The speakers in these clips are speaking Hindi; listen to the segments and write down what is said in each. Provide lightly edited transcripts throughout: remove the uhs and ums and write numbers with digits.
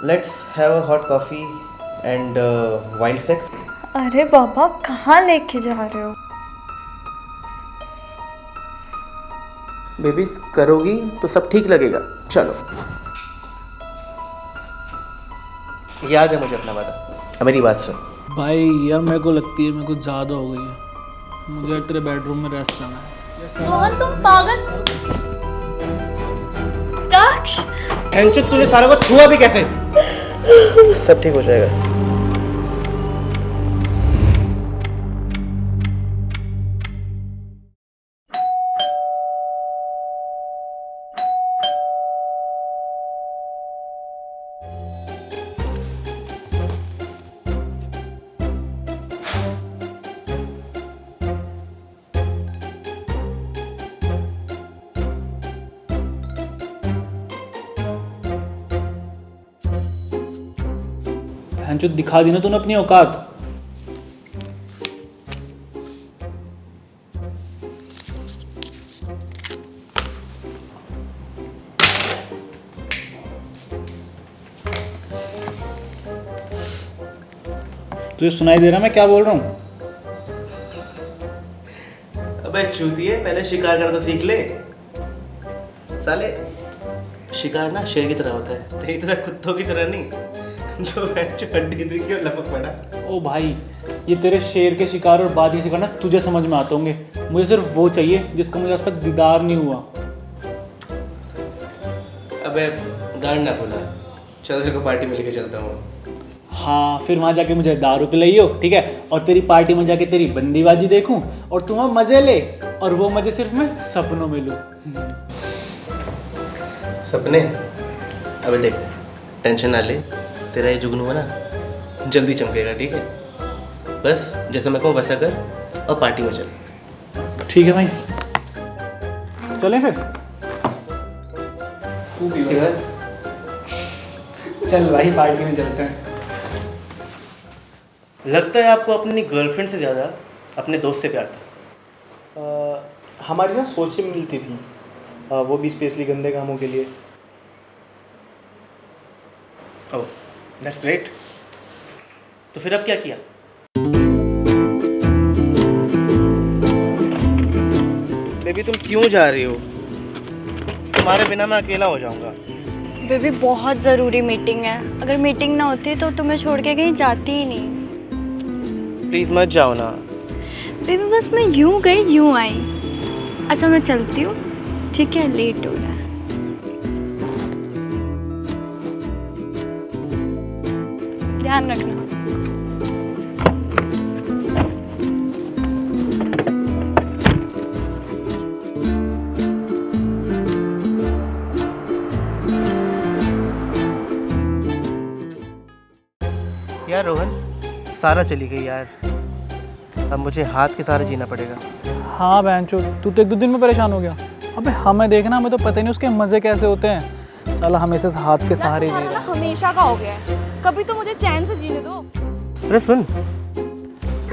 Let's have a hot coffee and wild sex. अरे बाबा कहाँ लेके जा रहे हो? बेबी करोगी तो सब ठीक लगेगा। चलो, याद है मुझे अपना वादा। अब मेरी बात सुन। भाई यार मेरे को लगती है मेरे को ज़्यादा हो गई है। मुझे तेरे बेडरूम में रेस्ट करना है। रोहन तुम पागल। दक्ष टेंशन तूने सारा को छुआ भी कैसे? सब ठीक हो जाएगा। जो दिखा दी ना तूने अपनी औकात। तुझे सुनाई दे रहा मैं क्या बोल रहा हूँ? अबे चूतिए, पहले शिकार करना तो सीख ले। साले शिकार ना शेर की तरह होता है, तेरी तरह कुत्तों की तरह नहीं जो हड्डी देखी और लपक पड़ा। ओ भाई, ये तेरे शेर के शिकार और बाज के शिकार ना तुझे समझ में आते होंगे। मुझे सिर्फ वो चाहिए जिसका मुझे आज तक दीदार नहीं हुआ। अबे गांड ना फुला, चल तेरे को पार्टी में लेके चलता हूँ। हाँ, फिर वहाँ जाके मुझे दारू पिलाइयो, ठीक है? और तेरी पार्टी में जाके तेरी बंदीबाजी देखूं और तुम वहाँ मजे ले, और वो मजे सिर्फ मैं सपनों में लूँ। सपने? अबे देख, टेंशन ना ले, तेरा ये जुगनू है ना जल्दी चमकेगा, ठीक है? बस जैसे मैं कहूँ वैसा कर और पार्टी में चल। ठीक है भाई, चलें फिर? तू भी चल भाई, पार्टी में चलते हैं। लगता है आपको अपनी गर्लफ्रेंड से ज़्यादा अपने दोस्त से प्यार था। हमारी ना सोचें मिलती थी, वो भी स्पेशली गंदे कामों के लिए। Oh that's great. तो फिर अब क्या किया? बेबी तुम क्यों जा रही हो? तुम्हारे बिना मैं अकेला हो जाऊंगा। बेबी बहुत ज़रूरी मीटिंग है, अगर मीटिंग ना होती तो तुम्हें छोड़ के कहीं जाती ही नहीं। प्लीज़ मत जाओ ना। बेबी बस मैं यूं गई यूं आई। अच्छा मैं चलती हूँ, ठीक है? लेट हो रहा है। ध्यान रखना। यार रोहन, सारा चली गई यार, अब मुझे हाथ के सहारे जीना पड़ेगा। हाँ बहनचो, तू तो एक दो दिन में परेशान हो गया। अबे हमें देखना, हमें तो पता ही नहीं उसके मज़े कैसे होते हैं। साला हमेशा हाथ के सहारे जी रहा है। हमेशा का हो गया है, कभी तो मुझे चैन से जीने दो। अरे सुन,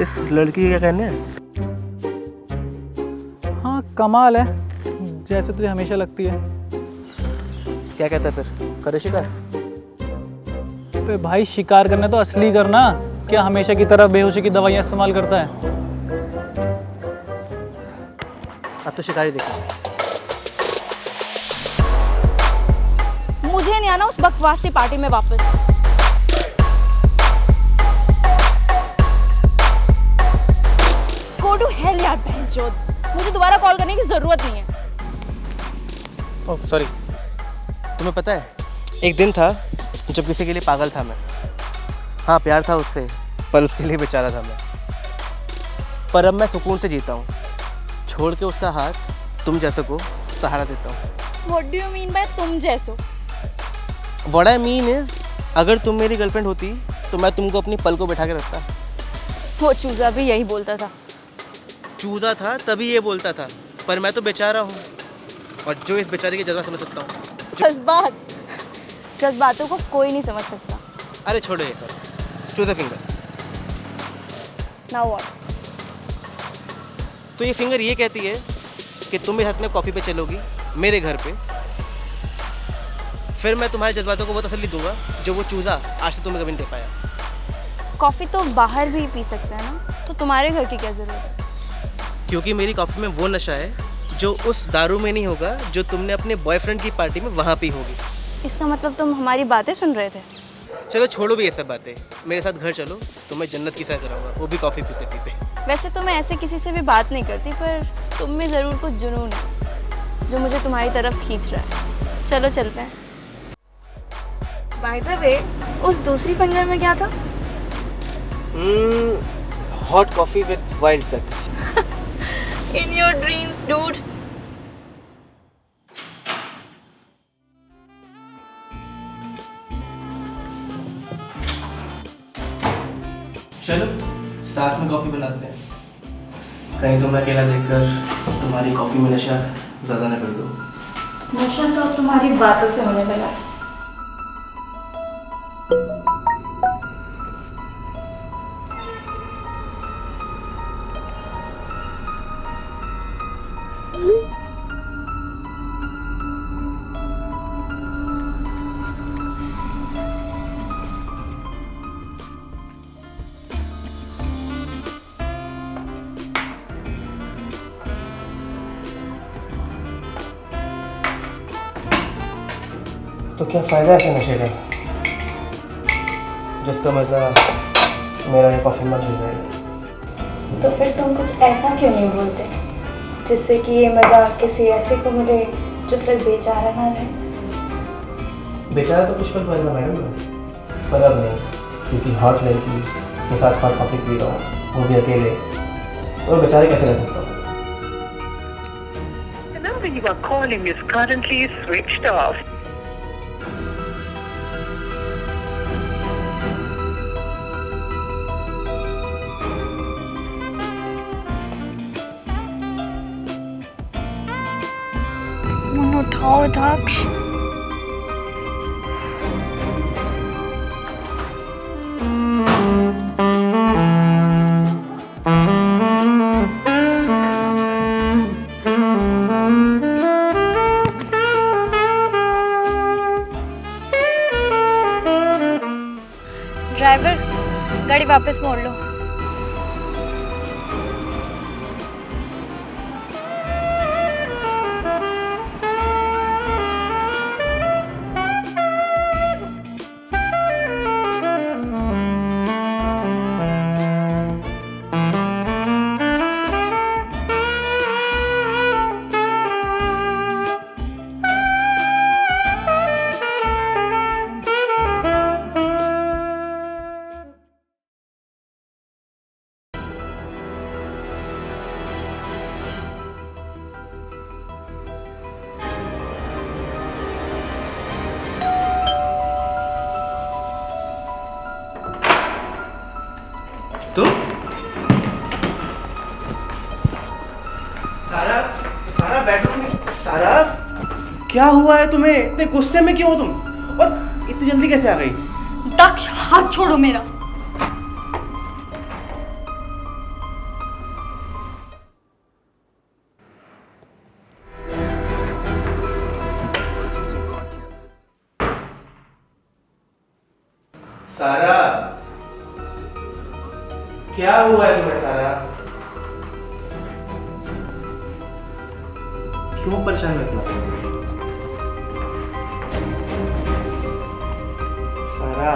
इस लड़की के क्या कहने हैं? हाँ कमाल है, जैसे तुझे हमेशा लगती है। क्या कहता है फिर, करे शिकार? अबे भाई शिकार करना तो असली करना, क्या हमेशा की तरह बेहोशी की दवाइयाँ इस्तेमाल करता है? अब तो शिकारी देखा। मुझे नहीं आना उस बकवासी पार्टी में वापस। गो टू हेल यार बहनचोद, मुझे दोबारा कॉल करने की जरूरत नहीं है। Oh sorry. तुम्हें पता है, एक दिन था जब किसी के लिए पागल था मैं। हाँ प्यार था उससे, पर उसके लिए बेचारा था मैं। पर अब मैं सुकून से जीता हूँ, छोड़ के उसका हाथ तुम जैसे को सहारा देता हूँ। What do you mean by तुम जैसो? What I mean is, अगर तुम मेरी गर्लफ्रेंड होती तो मैं तुमको अपनी पल को बैठा के रखता। वो चूजा भी यही बोलता था। चूजा था तभी ये बोलता था, पर मैं तो बेचारा हूँ, और जो इस बेचारे की जज्बा समझ सकता हूँ। जज्बातों को कोई नहीं समझ सकता। अरे छोड़ो ये सब, choose the finger. Now what? तो ये फिंगर ये कहती है कि तुम मेरे हाथ में कॉफ़ी पे चलोगी मेरे घर पे, फिर मैं तुम्हारे जज्बातों को वो तसल्ली दूंगा जो वो चूज़ा आज से तुम्हें कभी नहीं दे पाया। कॉफ़ी तो बाहर भी पी सकते हैं ना, तो तुम्हारे घर की क्या ज़रूरत है? क्योंकि मेरी कॉफ़ी में वो नशा है जो उस दारू में नहीं होगा जो तुमने अपने बॉयफ्रेंड की पार्टी में वहाँ पी होगी। इसका मतलब तुम हमारी बातें सुन रहे थे? चलो छोड़ो भी ये सब बातें, मेरे साथ घर चलो, तुम्हें जन्नत की सैर कराऊंगा, वो भी कॉफ़ी पीते पीते। वैसे तो मैं ऐसे किसी से भी बात नहीं करती, पर तुम में ज़रूर कुछ जुनून है जो मुझे तुम्हारी तरफ खींच रहा है। चलो चलते हैं। बाय द वे, उस दूसरी फिंगर में क्या था? Hot coffee with wild sex. In your dreams dude. चलो साथ में कॉफ़ी बनाते हैं, कहीं तुम्हें अकेला देखकर तुम्हारी कॉफ़ी में नशा ज़्यादा न कर दो। नशा तो अब तुम्हारी बातों से होने लगा। तो क्या फ़ायदा है ऐसे नशे का जिसका मज़ा मेरा ये कॉफ़ी मत ले जाएगा। तो फिर तुम कुछ ऐसा क्यों नहीं बोलते जिससे कि ये मज़ा किसी ऐसे को मिले जो फिर बेचारा ना रहे? बेचारा तो कुछ पल पहले मैडम, पर अब नहीं, क्योंकि हॉट लड़की के साथ हॉट कॉफ़ी पी रहा हूँ, वो भी अकेले, तो बेचारे कैसे रह सकता हूँ। The number you are calling is currently switched off. Phone उठाओ दक्ष। ड्राइवर, गाड़ी वापस मोड़ लो। तो सारा सारा बेडरूम में, सारा क्या हुआ है तुम्हें? इतने गुस्से में क्यों हो तुम? और इतनी जल्दी कैसे आ गई? दक्ष, हाथ छोड़ो मेरा। सारा क्या हुआ है तुम्हें? सारा क्यों परेशान हो इतना? सारा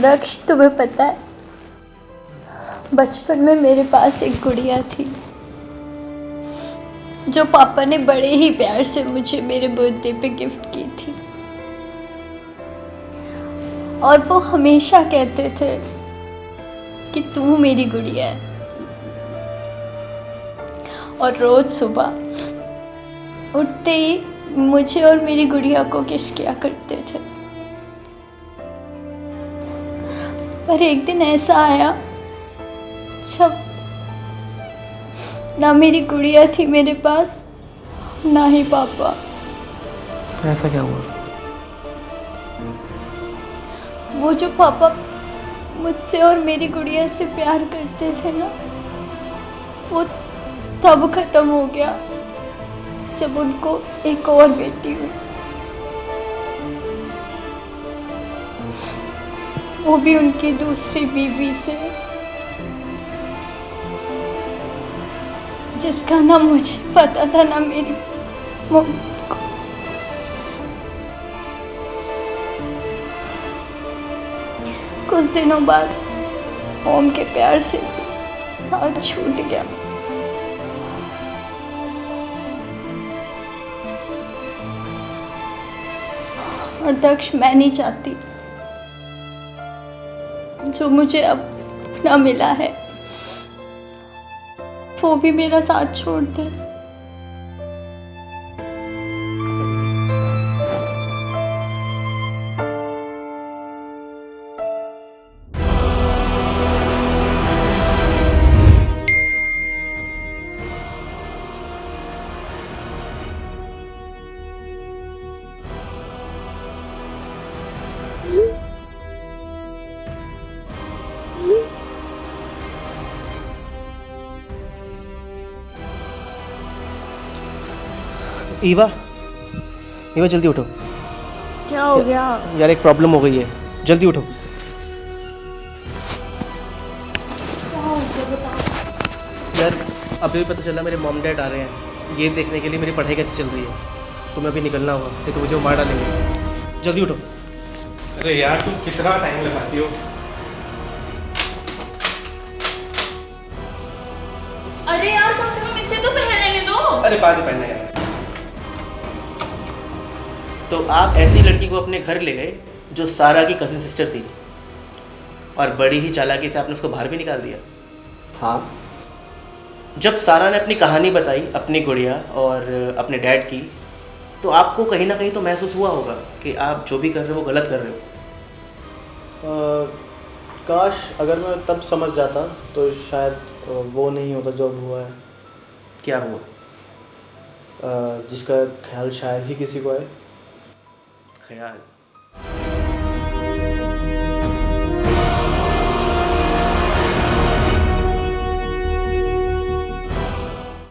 दक्ष, तुम्हें पता है बचपन में मेरे पास एक गुड़िया थी जो पापा ने बड़े ही प्यार से मुझे मेरे बर्थडे पे गिफ्ट की थी, और वो हमेशा कहते थे कि तू मेरी गुड़िया है। और रोज सुबह उठते ही मुझे और मेरी गुड़िया को किस किया करते थे। पर एक दिन ऐसा आया जब ना मेरी गुड़िया थी मेरे पास, ना ही पापा। ऐसा क्या हुआ? वो जो पापा मुझसे और मेरी गुड़िया से प्यार करते थे ना, वो तब खत्म हो गया जब उनको एक और बेटी हुई, वो भी उनकी दूसरी बीवी से, जिसका ना मुझे पता था ना मेरी मम्मी को। कुछ दिनों बाद ओम के प्यार से साथ छूट गया। और दक्ष मैं नहीं चाहती जो मुझे अब ना मिला है वो भी मेरा साथ छोड़ दे। ईवा, ईवा जल्दी उठो क्या हो गया? यार, एक प्रॉब्लम हो गई है, जल्दी उठो। यार अभी भी पता चला मेरे मॉम डैड आ रहे हैं ये देखने के लिए मेरी पढ़ाई कैसे चल रही है। तुम्हें अभी निकलना होगा, नहीं तो मुझे वो मार डालेंगे। जल्दी उठो। अरे यार तुम कितना टाइम लगाती हो? अरे यार कम से कम इससे तो पहन लेने दो। अरे बाद में पहनना यार। तो आप ऐसी लड़की को अपने घर ले गए जो सारा की कजिन सिस्टर थी, और बड़ी ही चालाकी से आपने उसको बाहर भी निकाल दिया। हाँ, जब सारा ने अपनी कहानी बताई अपनी गुड़िया और अपने डैड की, तो आपको कहीं ना कहीं तो महसूस हुआ होगा कि आप जो भी कर रहे हो वो गलत कर रहे हो। काश अगर मैं तब समझ जाता तो शायद वो नहीं होता जो अब हुआ है। क्या हुआ? जिसका ख्याल शायद ही किसी को है। ख्याल?